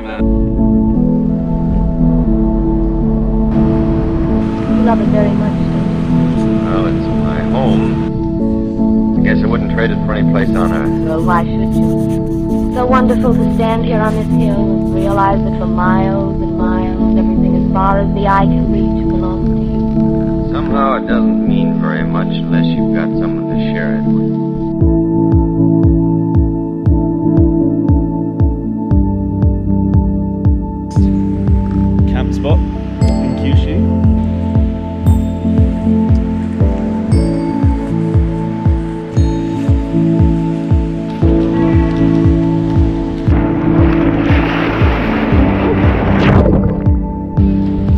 Bye, man. You love it very much. Well, it's my home. I guess I wouldn't trade it for any place on earth. Well, why should you? It's so wonderful to stand here on this hill and realize that for miles and miles, everything as far as the eye can reach belongs to you. Somehow it doesn't mean very much unless you've got someone to share it with. Camp spot in Kyushu.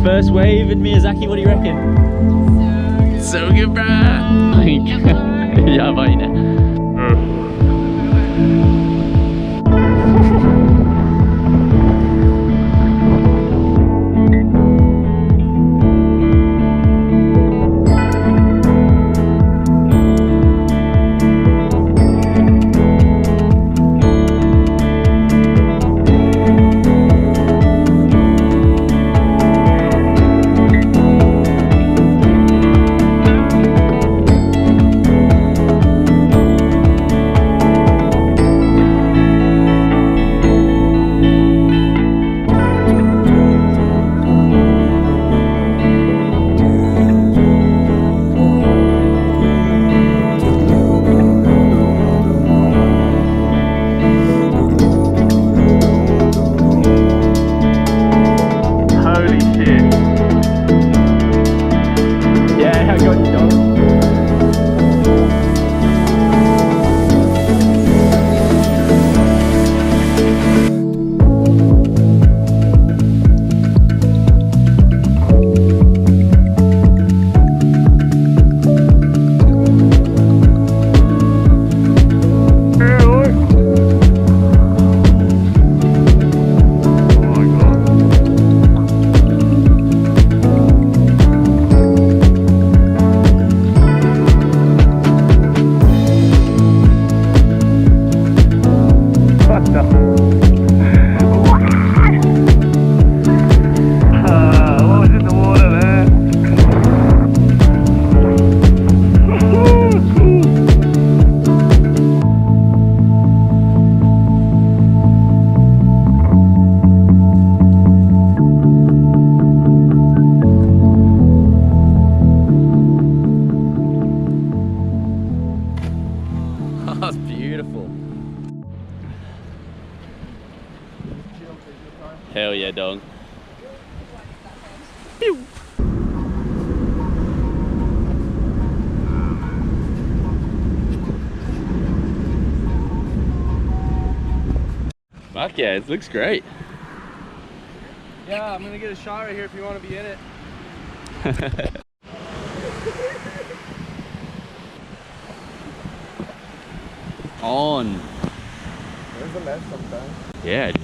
First wave in Miyazaki, what do you reckon? So good, bruh! やばいね。That's beautiful. Hell yeah, dog. Pew. Fuck yeah, it looks great. Yeah, I'm gonna get a shot right here if you want to be in it. On. There's a mess sometimes. Yeah, dude.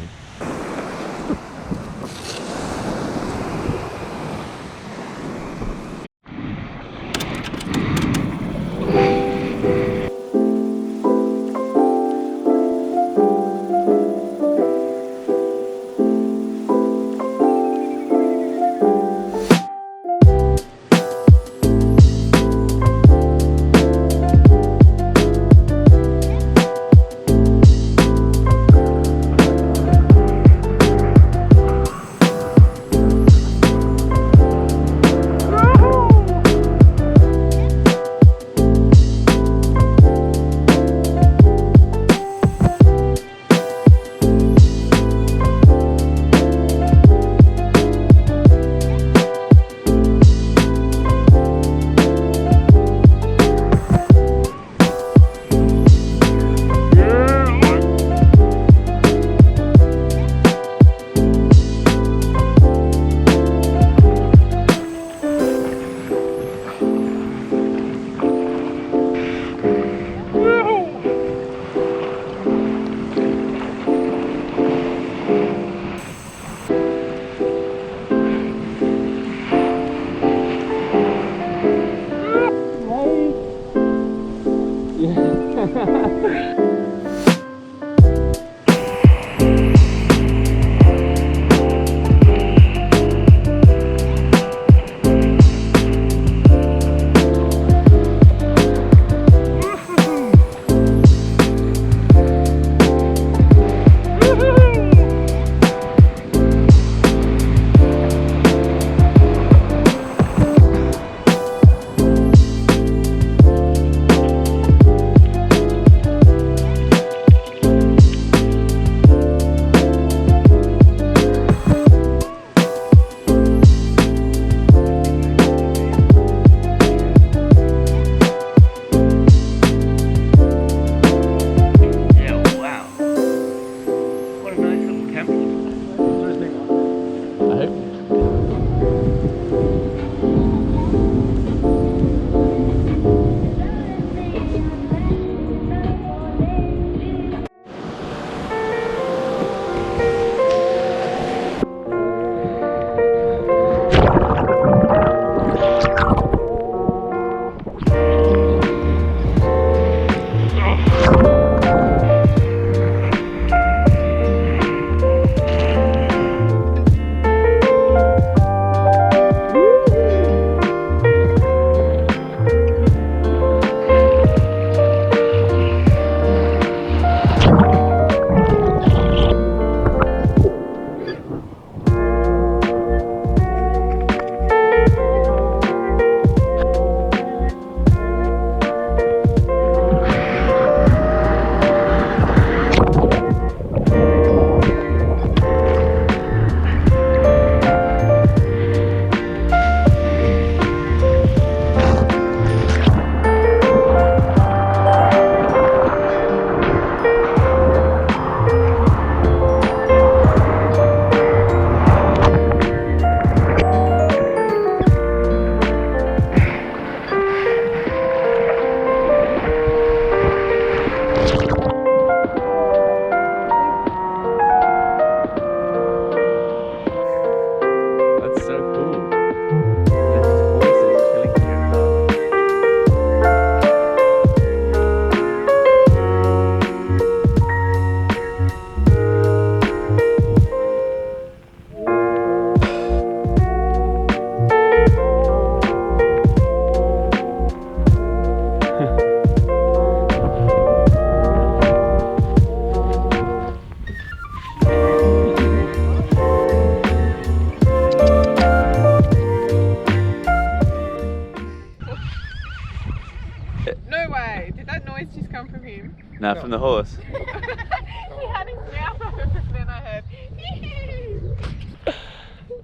No way. Did that noise just come from him? No, from the horse. He had his mouth open, then I heard.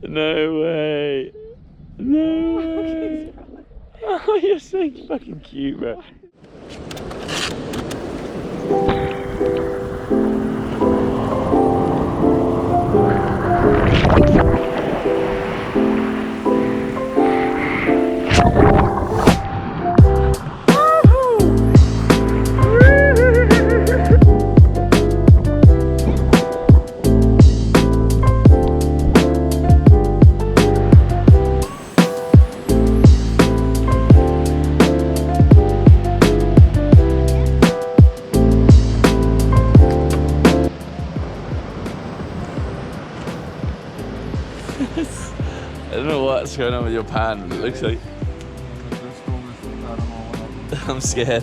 No way. No way. Oh, you're so fucking cute, bro. I don't know what's going on with your pan, but it looks like I'm scared.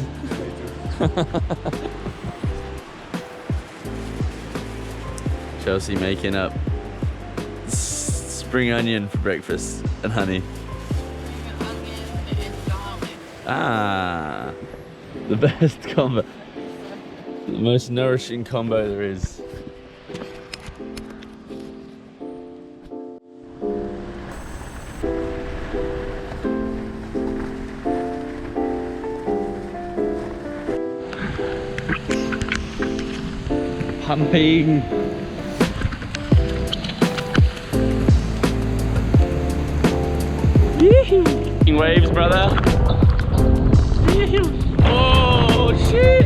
Chelsea making up spring onion for breakfast and honey. Ah, the best combo, the most nourishing combo there is. Pumping. Yee-hoo. Waves, brother. Yee-hoo. Oh shit.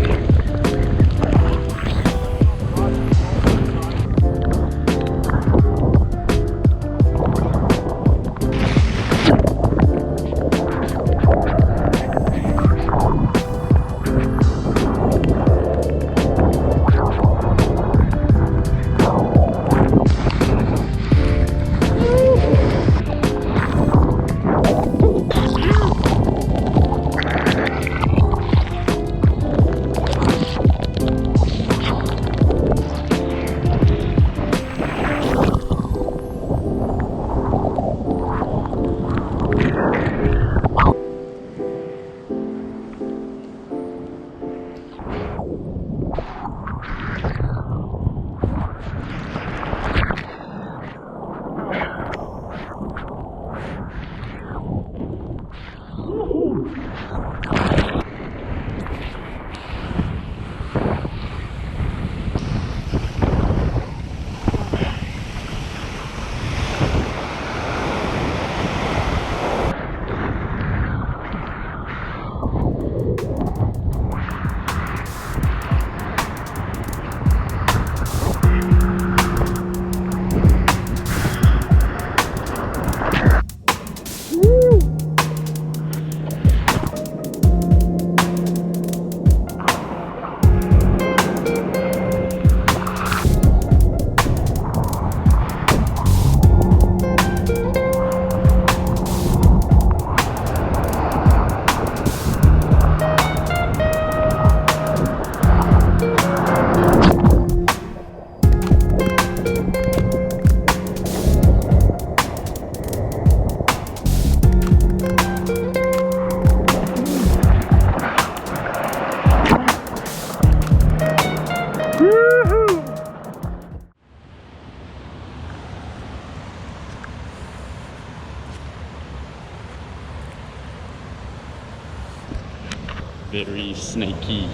Very snaky.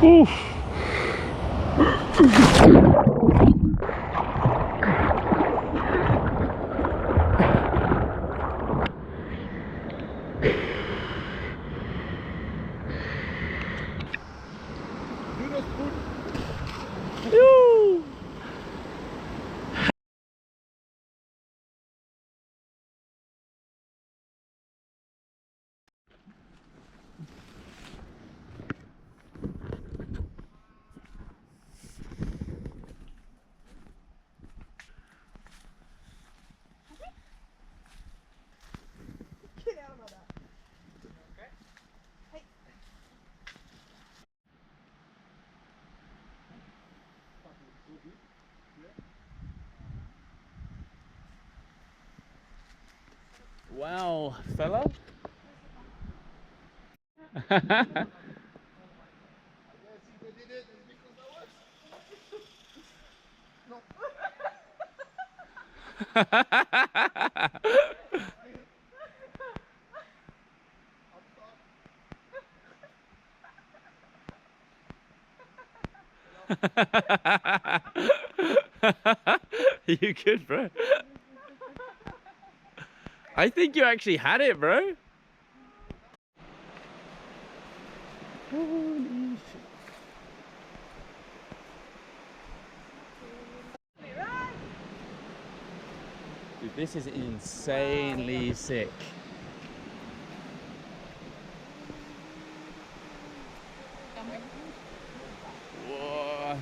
Oof. Wow, fella. You good, bro? I think you actually had it, bro. Holy shit. Dude, this is insanely sick. What?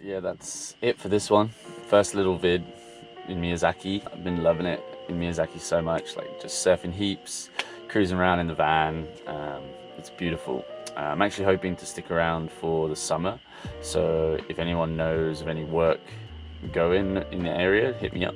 Yeah, that's it for this one. First little vid in Miyazaki. I've been loving it in Miyazaki so much, like just surfing heaps, cruising around in the van. It's beautiful. I'm actually hoping to stick around for the summer, so if anyone knows of any work going in the area, hit me up.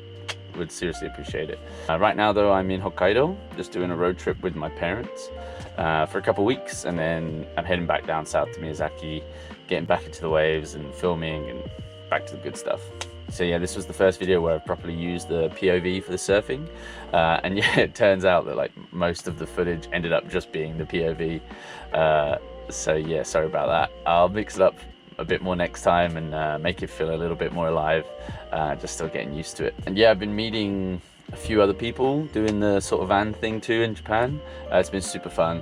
Would seriously appreciate it. Right now though, I'm in Hokkaido, just doing a road trip with my parents for a couple weeks, and then I'm heading back down south to Miyazaki, getting back into the waves and filming and back to the good stuff. So yeah, this was the first video where I've properly used the POV for the surfing, and yeah, it turns out that like most of the footage ended up just being the POV. So yeah, sorry about that. I'll mix it up a bit more next time and make it feel a little bit more alive. Just still getting used to it. And yeah, I've been meeting a few other people doing the sort of van thing too in Japan. It's been super fun,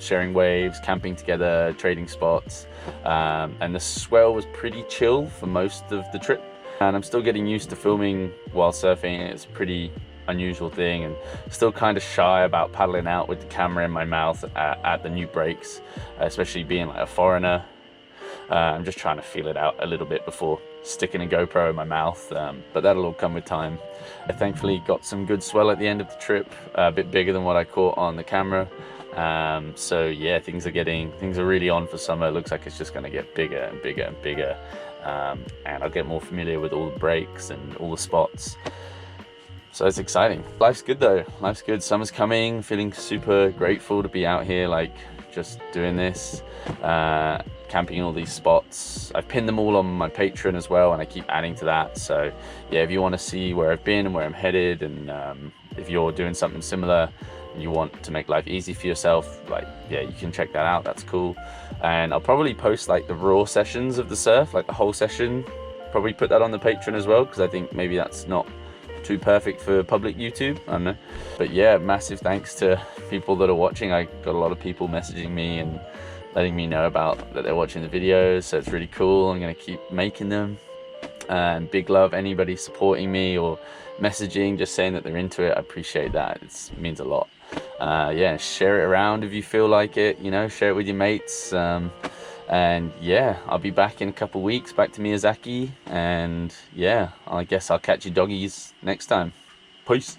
sharing waves, camping together, trading spots, and the swell was pretty chill for most of the trip. And I'm still getting used to filming while surfing. It's a pretty unusual thing, and still kind of shy about paddling out with the camera in my mouth at the new breaks, especially being like a foreigner. I'm just trying to feel it out a little bit before sticking a GoPro in my mouth, but that'll all come with time. I thankfully got some good swell at the end of the trip, a bit bigger than what I caught on the camera. So yeah, things are really on for summer. It looks like it's just going to get bigger and bigger and bigger, and I'll get more familiar with all the breaks and all the spots. So it's exciting. Life's good though, life's good. Summer's coming, feeling super grateful to be out here, like just doing this, camping in all these spots. I've pinned them all on my Patreon as well, and I keep adding to that. So yeah, if you want to see where I've been and where I'm headed, and if you're doing something similar, you want to make life easy for yourself, like, yeah, you can check that out. That's cool. And I'll probably post like the raw sessions of the surf, like the whole session, probably put that on the Patreon as well, because I think maybe that's not too perfect for public YouTube. I don't know. But yeah, massive thanks to people that are watching. I got a lot of people messaging me and letting me know about that they're watching the videos, so it's really cool. I'm gonna keep making them. And big love anybody supporting me or messaging, just saying that they're into it. I appreciate that. It means a lot. Yeah, share it around if you feel like it, you know, share it with your mates. And yeah, I'll be back in a couple weeks, back to Miyazaki, and yeah, I guess I'll catch you doggies next time. Peace.